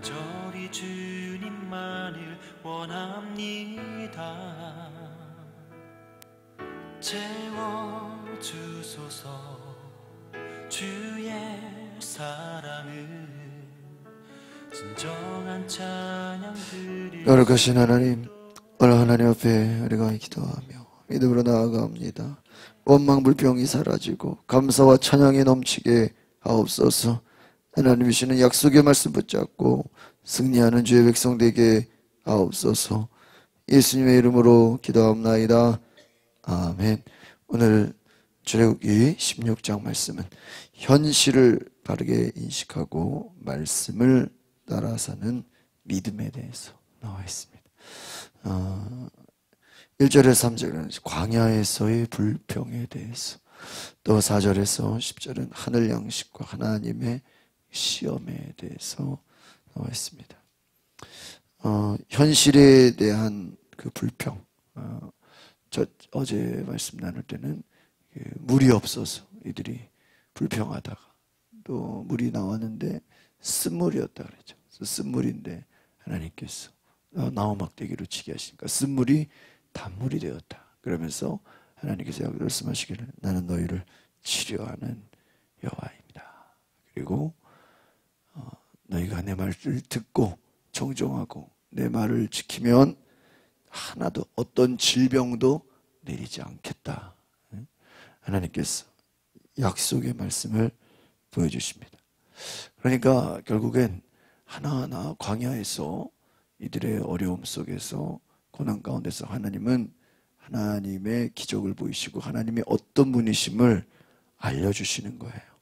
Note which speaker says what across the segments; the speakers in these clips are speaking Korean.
Speaker 1: 간절히 주님만을 원합니다. 채워주소서 주의 사랑을 진정한 찬양 드릴
Speaker 2: 거룩하신 하나님, 오늘 하나님 앞에 우리가 기도하며 믿음으로 나아갑니다. 원망 불평이 사라지고 감사와 찬양이 넘치게 하옵소서. 하나님 주시는 약속의 말씀 붙잡고 승리하는 주의 백성 되게 하옵소서. 예수님의 이름으로 기도합나이다. 아멘. 오늘 출애굽기 16장 말씀은 현실을 바르게 인식하고 말씀을 따라 사는 믿음에 대해서 나와 있습니다. 1절에서 3절은 광야에서의 불평에 대해서, 또 4절에서 10절은 하늘 양식과 하나님의 시험에 대해서 나와 있습니다. 현실에 대한 그 불평, 어제 말씀 나눌 때는 물이 없어서 이들이 불평하다가, 또 물이 나왔는데 쓴물이었다 그랬죠. 쓴물인데 하나님께서 나무막대기로 치게 하시니까 쓴물이 단물이 되었다. 그러면서 하나님께서 여기 말씀하시기를 나는 너희를 치료하는 여호와입니다. 그리고 너희가 내 말을 듣고 청종하고 내 말을 지키면 하나도 어떤 질병도 내리지 않겠다. 하나님께서 약속의 말씀을 보여주십니다. 그러니까 결국엔 하나하나 광야에서 이들의 어려움 속에서 고난 가운데서 하나님은 하나님의 기적을 보이시고 하나님의 어떤 분이심을 알려주시는 거예요.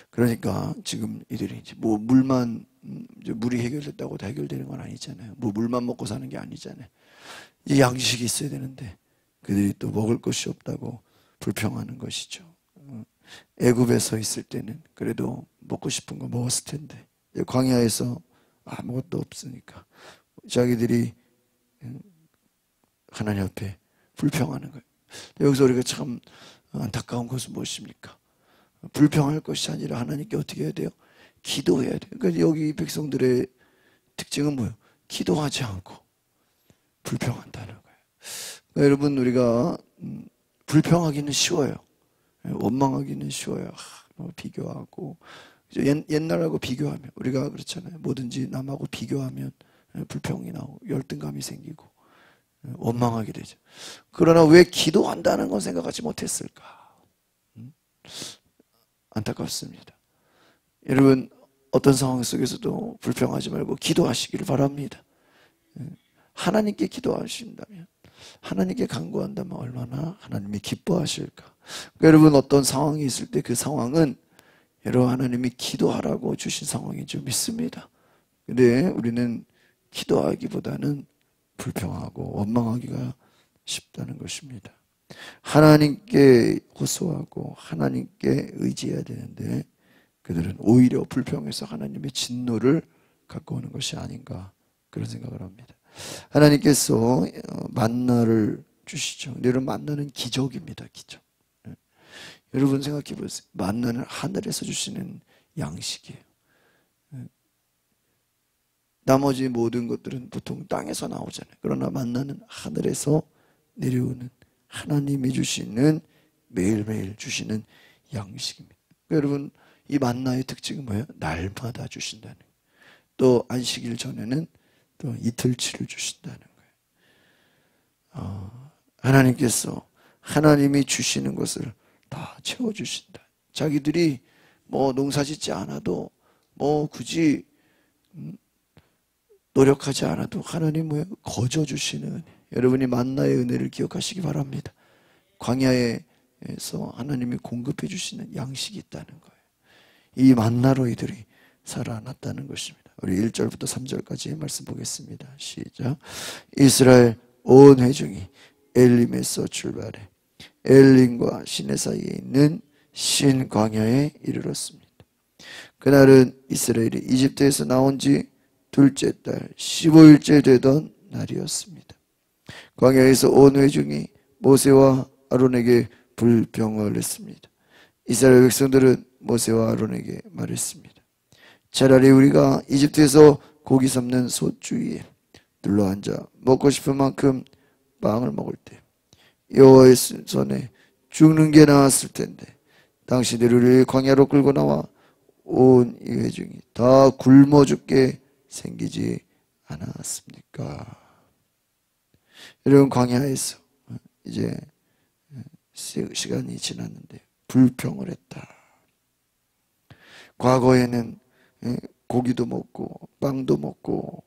Speaker 2: 그러니까 지금 이들이 이제 뭐 물만, 물이 해결됐다고 다 해결되는 건 아니잖아요. 뭐 물만 먹고 사는 게 아니잖아요. 이제 양식이 있어야 되는데 그들이 또 먹을 것이 없다고 불평하는 것이죠. 애굽에 서 있을 때는 그래도 먹고 싶은 거 먹었을 텐데 광야에서 아무것도 없으니까 자기들이 하나님 앞에 불평하는 거예요. 여기서 우리가 참 안타까운 것은 무엇입니까? 불평할 것이 아니라 하나님께 어떻게 해야 돼요? 기도해야 돼요. 그러니까 여기 백성들의 특징은 뭐예요? 기도하지 않고 불평한다는 거예요. 그러니까 여러분, 우리가 불평하기는 쉬워요. 원망하기는 쉬워요. 비교하고 옛날하고 비교하면, 우리가 그렇잖아요. 뭐든지 남하고 비교하면 불평이 나오고 열등감이 생기고 원망하게 되죠. 그러나 왜 기도한다는 건 생각하지 못했을까? 안타깝습니다. 여러분, 어떤 상황 속에서도 불평하지 말고 기도하시기를 바랍니다. 하나님께 기도하신다면, 하나님께 간구한다면 얼마나 하나님이 기뻐하실까? 그러니까 여러분, 어떤 상황이 있을 때 그 상황은 여러분 하나님이 기도하라고 주신 상황인 줄 믿습니다. 근데 우리는 기도하기보다는 불평하고 원망하기가 쉽다는 것입니다. 하나님께 호소하고 하나님께 의지해야 되는데 그들은 오히려 불평해서 하나님의 진노를 갖고 오는 것이 아닌가, 그런 생각을 합니다. 하나님께서 만나를 주시죠. 여러분, 만나는 기적입니다. 기적. 여러분 생각해 보세요. 만나는 하늘에서 주시는 양식이에요. 나머지 모든 것들은 보통 땅에서 나오잖아요. 그러나 만나는 하늘에서 내려오는 하나님이 주시는, 매일매일 주시는 양식입니다. 여러분, 이 만나의 특징은 뭐예요? 날마다 주신다는 거예요. 또 안식일 전에는 또 이틀치를 주신다는 거예요. 하나님께서 하나님이 주시는 것을 다 채워주신다. 자기들이 뭐 농사짓지 않아도 뭐 굳이 노력하지 않아도 하나님 뭐예요? 거저 주시는 은혜. 여러분이 만나의 은혜를 기억하시기 바랍니다. 광야에서 하나님이 공급해 주시는 양식이 있다는 거예요. 이 만나로 이들이 살아났다는 것입니다. 우리 1절부터 3절까지 말씀 보겠습니다. 시작. 이스라엘 온 회중이 엘림에서 출발해 엘림과 시내 사이에 있는 신 광야에 이르렀습니다. 그날은 이스라엘이 이집트에서 나온 지 둘째 달 15일째 되던 날이었습니다. 광야에서 온 회중이 모세와 아론에게 불평을 했습니다. 이스라엘 백성들은 모세와 아론에게 말했습니다. 차라리 우리가 이집트에서 고기 삶는 솥주 위에 둘러앉아 먹고 싶은 만큼 빵을 먹을 때 여호와의 손에 죽는 게 나았을 텐데 당신들을 광야로 끌고 나와 온 이 회중이 다 굶어 죽게 생기지 않았습니까? 여러분, 광야에서 이제 시간이 지났는데 불평을 했다. 과거에는 고기도 먹고 빵도 먹고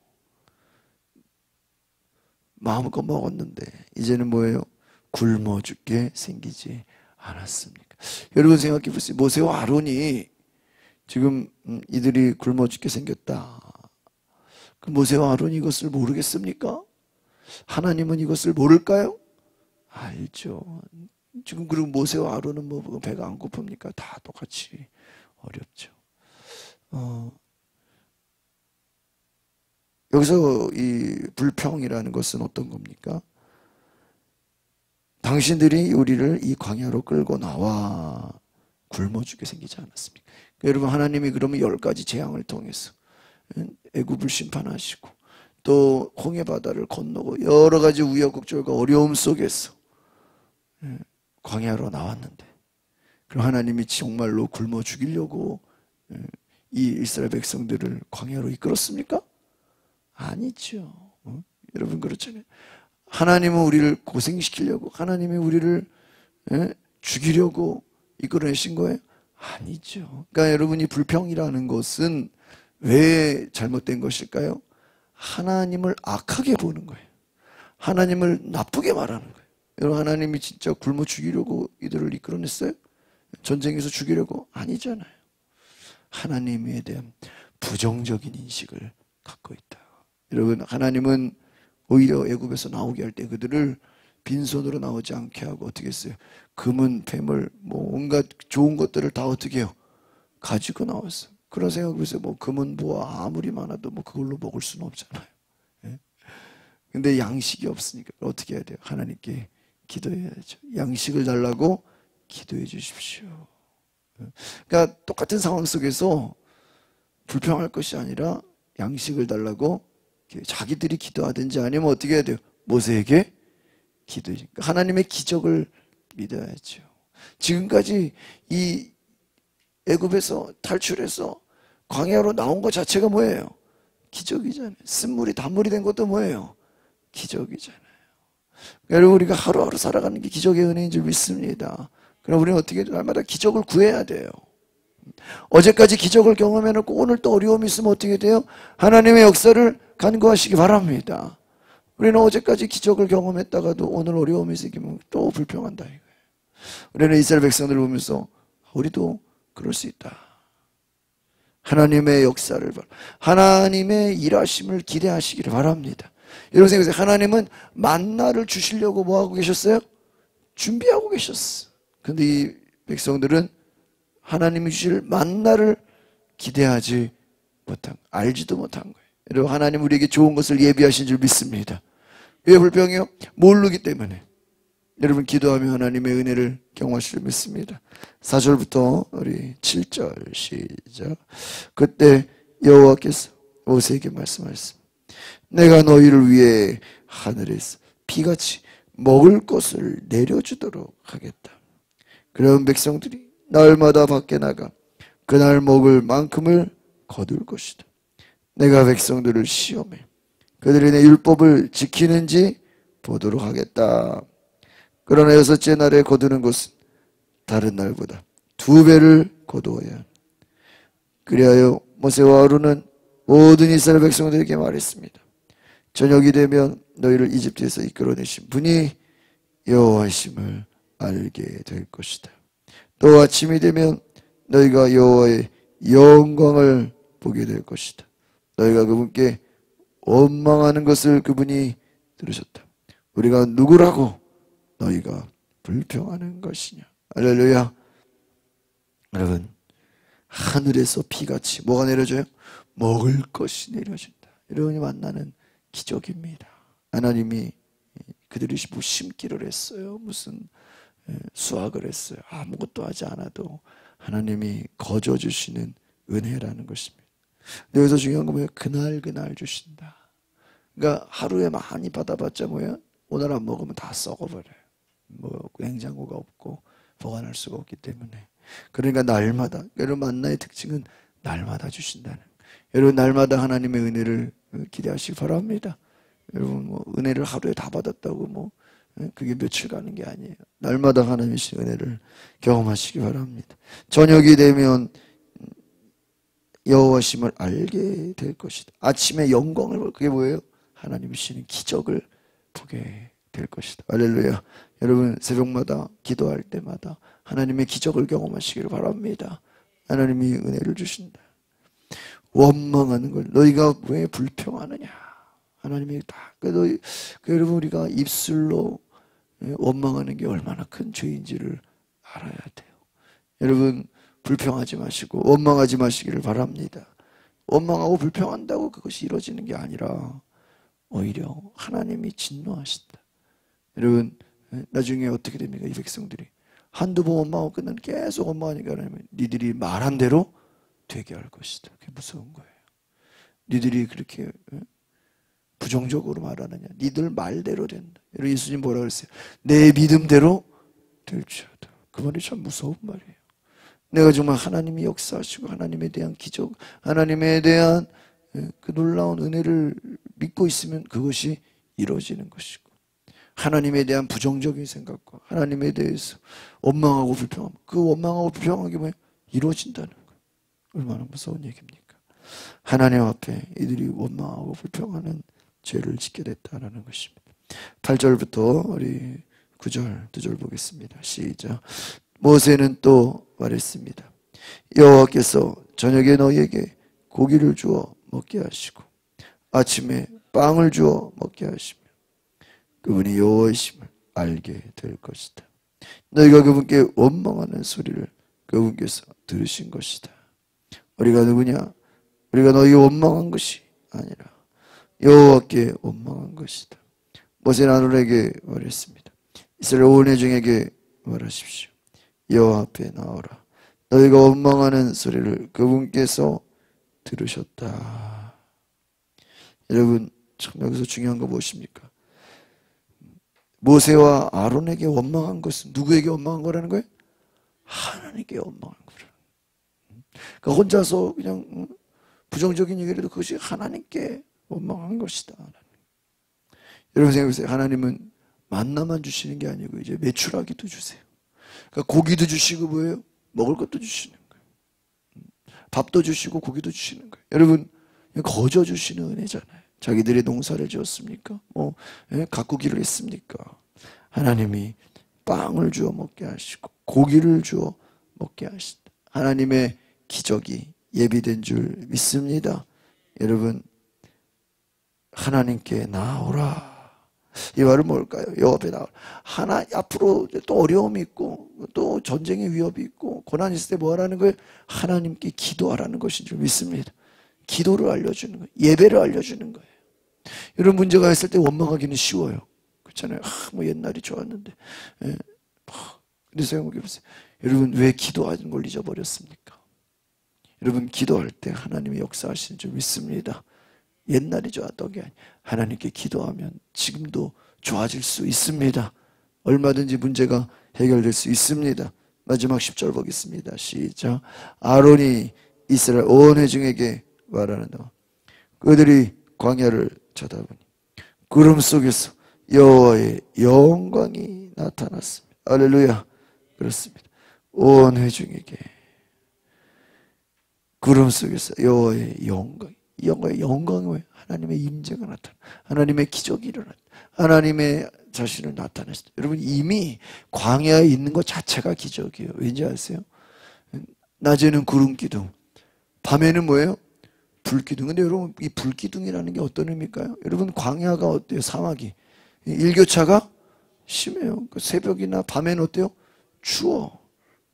Speaker 2: 마음껏 먹었는데 이제는 뭐예요? 굶어 죽게 생기지 않았습니까? 여러분 생각해 보세요. 모세와 아론이 지금 이들이 굶어 죽게 생겼다. 그 모세와 아론이 이것을 모르겠습니까? 하나님은 이것을 모를까요? 알죠. 지금 그리고 모세와 아론은 뭐 배가 안 고픕니까? 다 똑같이 어렵죠. 여기서 이 불평이라는 것은 어떤 겁니까? 당신들이 우리를 이 광야로 끌고 나와 굶어 죽게 생기지 않았습니까? 여러분, 하나님이 그러면 10가지 재앙을 통해서 애굽을 심판하시고 또 홍해 바다를 건너고 여러 가지 우여곡절과 어려움 속에서 광야로 나왔는데, 그럼 하나님이 정말로 굶어 죽이려고 이 이스라엘 백성들을 광야로 이끌었습니까? 아니죠. 여러분 그렇잖아요. 하나님은 우리를 고생시키려고, 하나님이 우리를 죽이려고 이끌어내신 거예요? 아니죠. 그러니까 여러분이 불평이라는 것은 왜 잘못된 것일까요? 하나님을 악하게 보는 거예요. 하나님을 나쁘게 말하는 거예요. 여러분, 하나님이 진짜 굶어 죽이려고 이들을 이끌어냈어요? 전쟁에서 죽이려고? 아니잖아요. 하나님에 대한 부정적인 인식을 갖고 있다. 여러분, 하나님은 오히려 애굽에서 나오게 할 때 그들을 빈손으로 나오지 않게 하고 어떻게 했어요? 금은, 폐물, 뭐 온갖 좋은 것들을 다 어떻게 해요? 가지고 나왔어요. 그런 생각에서 뭐 금은 보아 아무리 많아도 뭐 그걸로 먹을 수는 없잖아요. 예? 근데 양식이 없으니까 어떻게 해야 돼요? 하나님께 기도해야죠. 양식을 달라고 기도해 주십시오. 그러니까 똑같은 상황 속에서 불평할 것이 아니라 양식을 달라고 자기들이 기도하든지 아니면 어떻게 해야 돼요? 모세에게 기도해. 그러니까 하나님의 기적을 믿어야죠. 지금까지 이 애굽에서 탈출해서 광야로 나온 것 자체가 뭐예요? 기적이잖아요. 쓴물이 단물이 된 것도 뭐예요? 기적이잖아요. 여러분, 우리가 하루하루 살아가는 게 기적의 은혜인 줄 믿습니다. 그럼 우리는 어떻게 해야 날마다 기적을 구해야 돼요. 어제까지 기적을 경험해놓고 오늘 또 어려움이 있으면 어떻게 돼요? 하나님의 역사를 간구하시기 바랍니다. 우리는 어제까지 기적을 경험했다가도 오늘 어려움이 생기면 또 불평한다 이거예요. 우리는 이스라엘 백성들을 보면서 우리도 그럴 수 있다. 하나님의 역사를, 하나님의 일하심을 기대하시기를 바랍니다. 여러분 생각하세요. 하나님은 만나를 주시려고 뭐하고 계셨어요? 준비하고 계셨어. 근데 이 백성들은 하나님이 주실 만나를 기대하지 못한, 알지도 못한 거예요. 여러분, 하나님 우리에게 좋은 것을 예비하신 줄 믿습니다. 왜 불평이요? 모르기 때문에. 여러분, 기도하며 하나님의 은혜를 경험하실 줄 믿습니다. 4절부터 우리 7절 시작. 그때 여호와께서 모세에게 말씀하셨습니다. 내가 너희를 위해 하늘에서 비같이 먹을 것을 내려주도록 하겠다. 그런 백성들이 날마다 밖에 나가 그날 먹을 만큼을 거둘 것이다. 내가 백성들을 시험해 그들이 내 율법을 지키는지 보도록 하겠다. 그러나 6째 날에 거두는 것은 다른 날보다 2배를 거두어야 한다. 그리하여 모세와 아론은 모든 이스라엘 백성들에게 말했습니다. 저녁이 되면 너희를 이집트에서 이끌어내신 분이 여호와이심을 알게 될 것이다. 또 아침이 되면 너희가 여호와의 영광을 보게 될 것이다. 너희가 그분께 원망하는 것을 그분이 들으셨다. 우리가 누구라고 너희가 불평하는 것이냐. 할렐루야. 여러분, 하늘에서 비같이 뭐가 내려져요? 먹을 것이 내려진다. 여러분이 만나는 기적입니다. 하나님이 그들이 뭐 심기를 했어요. 무슨 수확을 했어요. 아무것도 하지 않아도 하나님이 거저 주시는 은혜라는 것입니다. 여기서 중요한 건 뭐예요? 그날 주신다. 그러니까 하루에 많이 받아봤자 뭐예요? 오늘 안 먹으면 다 썩어버려요. 뭐 냉장고가 없고 보관할 수가 없기 때문에. 그러니까 날마다, 여러분 만나의 특징은 날마다 주신다는. 여러분 날마다 하나님의 은혜를 기대하시기 바랍니다. 여러분 뭐 은혜를 하루에 다 받았다고 뭐 그게 며칠 가는 게 아니에요. 날마다 하나님의 은혜를 경험하시기 바랍니다. 저녁이 되면 여호와심을 알게 될 것이다. 아침에 영광을 볼, 그게 뭐예요? 하나님이시는 기적을 보게 될 것이다. 할렐루야. 여러분 새벽마다 기도할 때마다 하나님의 기적을 경험하시기를 바랍니다. 하나님이 은혜를 주신다. 원망하는 걸 너희가 왜 불평하느냐. 하나님이 다. 여러분 우리가 입술로 원망하는 게 얼마나 큰 죄인지를 알아야 돼요. 여러분 불평하지 마시고 원망하지 마시기를 바랍니다. 원망하고 불평한다고 그것이 이루어지는 게 아니라 오히려 하나님이 진노하신다. 여러분 나중에 어떻게 됩니까? 이 백성들이 한두 번 원망하고 끝나면 계속 원망하니까 하나님은 니들이 말한 대로 되게 할 것이다. 그게 무서운 거예요. 니들이 그렇게 부정적으로 말하느냐. 니들 말대로 된다. 여러분 예수님 뭐라 그랬어요? 내 믿음대로 될지어다. 그 말이 참 무서운 말이에요. 내가 정말 하나님이 역사하시고 하나님에 대한 기적, 하나님에 대한 그 놀라운 은혜를 믿고 있으면 그것이 이루어지는 것이고, 하나님에 대한 부정적인 생각과 하나님에 대해서 원망하고 불평하면 그 원망하고 불평한 게 뭐예요? 이루어진다는 거예요. 얼마나 무서운 얘기입니까? 하나님 앞에 이들이 원망하고 불평하는 죄를 짓게 됐다는 것입니다. 8절부터 우리 9절, 2절 보겠습니다. 시작. 모세는 또 말했습니다. 여호와께서 저녁에 너희에게 고기를 주어 먹게 하시고 아침에 빵을 주어 먹게 하시며 그분이 여호와이심을 알게 될 것이다. 너희가 그분께 원망하는 소리를 그분께서 들으신 것이다. 우리가 누구냐? 우리가 너희에게 원망한 것이 아니라 여호와께 원망한 것이다. 모세는 아론에게 말했습니다. 이스라엘 온 회중에게 말하십시오. 여호와 앞에 나오라. 너희가 원망하는 소리를 그분께서 들으셨다. 여러분 참 여기서 중요한 거 무엇입니까? 모세와 아론에게 원망한 것은 누구에게 원망한 거라는 거예요? 하나님께 원망한 거라는 거예요. 그러니까 혼자서 그냥 부정적인 얘기를 해도 그것이 하나님께 원망한 것이다. 여러분 생각해보세요. 하나님은 만나만 주시는 게 아니고 이제 메추라기도 주세요. 그러니까 고기도 주시고 뭐예요? 먹을 것도 주시는 거예요. 밥도 주시고 고기도 주시는 거예요. 여러분 거저 주시는 은혜잖아요. 자기들이 농사를 지었습니까? 뭐 가꾸기를 했습니까? 하나님이 빵을 주어 먹게 하시고 고기를 주어 먹게 하신다. 하나님의 기적이 예비된 줄 믿습니다. 여러분 하나님께 나오라. 이 말은 뭘까요? 여호와 앞에 나오라. 앞으로 또 어려움이 있고 또 전쟁의 위협이 있고 고난이 있을 때 뭐 하라는 거예요? 하나님께 기도하라는 것인 줄 믿습니다. 기도를 알려주는 거예요. 예배를 알려주는 거예요. 이런 문제가 있을 때 원망하기는 쉬워요. 그렇잖아요. 뭐 옛날이 좋았는데. 그래서 생각해보세요. 여러분 왜 기도하는 걸 잊어버렸습니까? 여러분 기도할 때 하나님이 역사하시는 줄 믿습니다. 옛날이 좋았던 게 아니에요. 하나님께 기도하면 지금도 좋아질 수 있습니다. 얼마든지 문제가 해결될 수 있습니다. 마지막 10절 보겠습니다. 시작. 아론이 이스라엘 온 회중에게 말하는다. 그들이 광야를 쳐다보니 구름 속에서 여호와의 영광이 나타났습니다. 할렐루야. 그렇습니다. 온 회중에게 구름 속에서 여호와의 영광. 이 영광이 뭐예요? 하나님의 임재가 나타나, 하나님의 기적이 일어났다. 하나님의 자신을 나타냈다. 여러분 이미 광야에 있는 것 자체가 기적이에요. 왠지 아세요? 낮에는 구름 기둥, 밤에는 뭐예요? 불기둥. 근데 여러분 이 불기둥이라는 게 어떤 의미일까요? 여러분 광야가 어때요? 사막이 일교차가 심해요. 새벽이나 밤에는 어때요? 추워.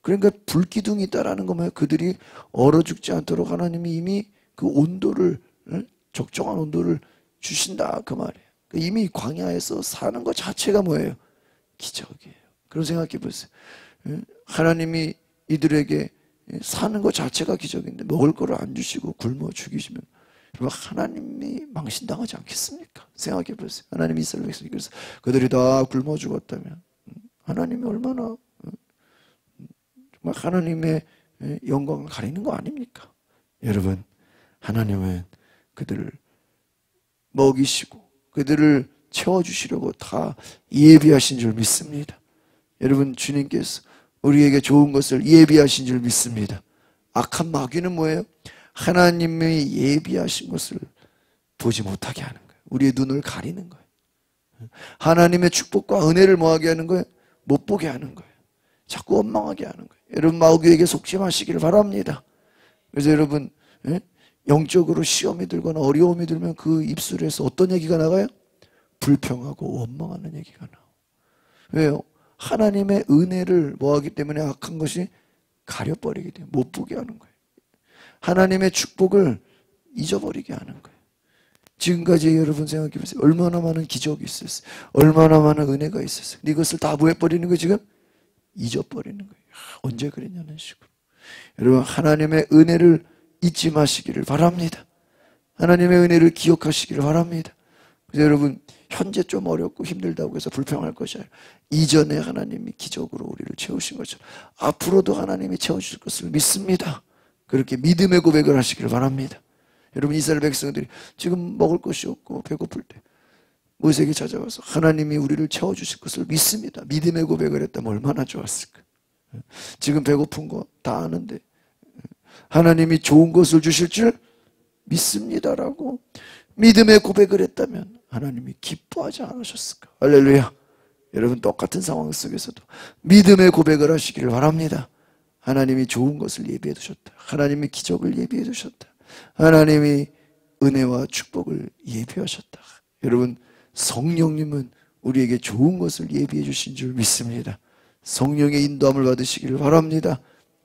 Speaker 2: 그러니까 불기둥이 있다라는 건 뭐예요? 그들이 얼어 죽지 않도록 하나님이 이미 그 온도를, 적정한 온도를 주신다 그 말이에요. 이미 광야에서 사는 것 자체가 뭐예요? 기적이에요. 그런 생각해 보세요. 하나님이 이들에게 사는 것 자체가 기적인데 먹을 거를 안 주시고 굶어 죽이시면 여러분 하나님이 망신당하지 않겠습니까? 생각해 보세요. 하나님이 이스라엘 백성이 그래서 그들이 다 굶어 죽었다면 하나님이 얼마나 정말 하나님의 영광을 가리는 거 아닙니까? 여러분 하나님은 그들을 먹이시고 그들을 채워주시려고 다 예비하신 줄 믿습니다. 여러분 주님께서 우리에게 좋은 것을 예비하신 줄 믿습니다. 악한 마귀는 뭐예요? 하나님의 예비하신 것을 보지 못하게 하는 거예요. 우리의 눈을 가리는 거예요. 하나님의 축복과 은혜를 뭐하게 하는 거예요? 못 보게 하는 거예요. 자꾸 원망하게 하는 거예요. 여러분 마귀에게 속지 마시기를 바랍니다. 그래서 여러분 영적으로 시험이 들거나 어려움이 들면 그 입술에서 어떤 얘기가 나가요? 불평하고 원망하는 얘기가 나와요. 왜요? 하나님의 은혜를 뭐하기 때문에 악한 것이 가려버리기 때문에 못 보게 하는 거예요. 하나님의 축복을 잊어버리게 하는 거예요. 지금까지 여러분 생각해 보세요. 얼마나 많은 기적이 있었어요. 얼마나 많은 은혜가 있었어요. 근데 이것을 다 뭐 해버리는 거예요 지금? 잊어버리는 거예요. 언제 그랬냐는 식으로. 여러분 하나님의 은혜를 잊지 마시기를 바랍니다. 하나님의 은혜를 기억하시기를 바랍니다. 그래서 여러분 현재 좀 어렵고 힘들다고 해서 불평할 것이 아니라 이전에 하나님이 기적으로 우리를 채우신 것처럼 앞으로도 하나님이 채워주실 것을 믿습니다. 그렇게 믿음의 고백을 하시기를 바랍니다. 여러분 이스라엘 백성들이 지금 먹을 것이 없고 배고플 때 모세에게 찾아와서 하나님이 우리를 채워주실 것을 믿습니다. 믿음의 고백을 했다면 얼마나 좋았을까. 지금 배고픈 거 다 아는데 하나님이 좋은 것을 주실 줄 믿습니다라고 믿음의 고백을 했다면 하나님이 기뻐하지 않으셨을까? 할렐루야. 여러분 똑같은 상황 속에서도 믿음의 고백을 하시기를 바랍니다. 하나님이 좋은 것을 예비해 두셨다. 하나님이 기적을 예비해 두셨다. 하나님이 은혜와 축복을 예비하셨다. 여러분 성령님은 우리에게 좋은 것을 예비해 주신 줄 믿습니다. 성령의 인도함을 받으시기를 바랍니다.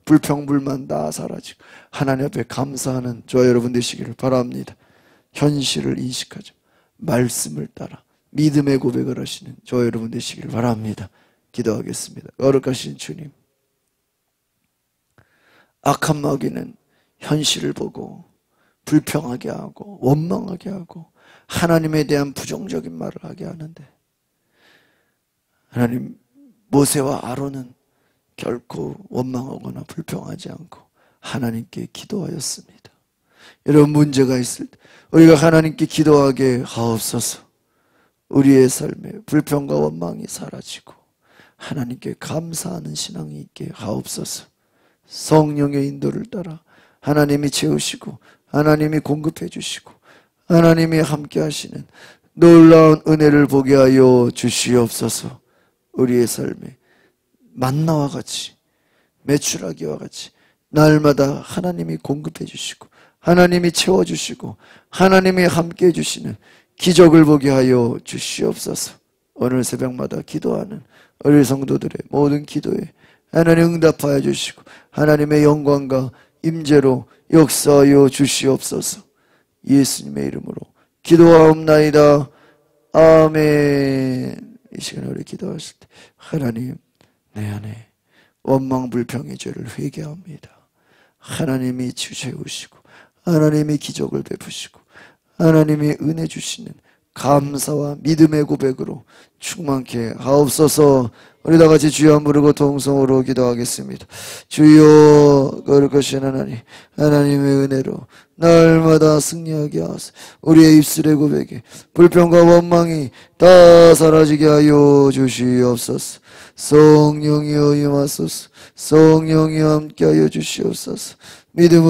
Speaker 2: 불평불만 다 사라지고 하나님 앞에 감사하는 저와 여러분 되시기를 바랍니다. 현실을 인식하죠. 말씀을 따라 믿음의 고백을 하시는 저와 여러분 되시기를 바랍니다. 기도하겠습니다. 거룩하신 주님, 악한 마귀는 현실을 보고 불평하게 하고 원망하게 하고 하나님에 대한 부정적인 말을 하게 하는데 하나님 모세와 아론은 결코 원망하거나 불평하지 않고 하나님께 기도하였습니다. 여러분 문제가 있을 때 우리가 하나님께 기도하게 하옵소서. 우리의 삶에 불평과 원망이 사라지고 하나님께 감사하는 신앙이 있게 하옵소서. 성령의 인도를 따라 하나님이 채우시고 하나님이 공급해 주시고 하나님이 함께 하시는 놀라운 은혜를 보게 하여 주시옵소서. 우리의 삶에 만나와 같이 메추라기와 같이 날마다 하나님이 공급해 주시고 하나님이 채워주시고 하나님이 함께 해주시는 기적을 보게 하여 주시옵소서. 오늘 새벽마다 기도하는 우리 성도들의 모든 기도에 하나님 응답하여 주시고 하나님의 영광과 임재로 역사하여 주시옵소서. 예수님의 이름으로 기도하옵나이다. 아멘. 이 시간에 우리 기도하실 때 하나님 내 안에 원망 불평의 죄를 회개합니다. 하나님이 주시고 하나님이 기적을 베푸시고 하나님이 은혜 주시는 감사와 믿음의 고백으로 충만케 하옵소서. 우리 다 같이 주여 부르고 동성으로 기도하겠습니다. 주여 거룩하신 하나님, 하나님의 은혜로 날마다 승리하게 하소서. 우리의 입술의 고백에 불평과 원망이 다 사라지게 하여 주시옵소서. 성령이여 임하소서. 성령이 함께 하여 주시옵소서. 믿음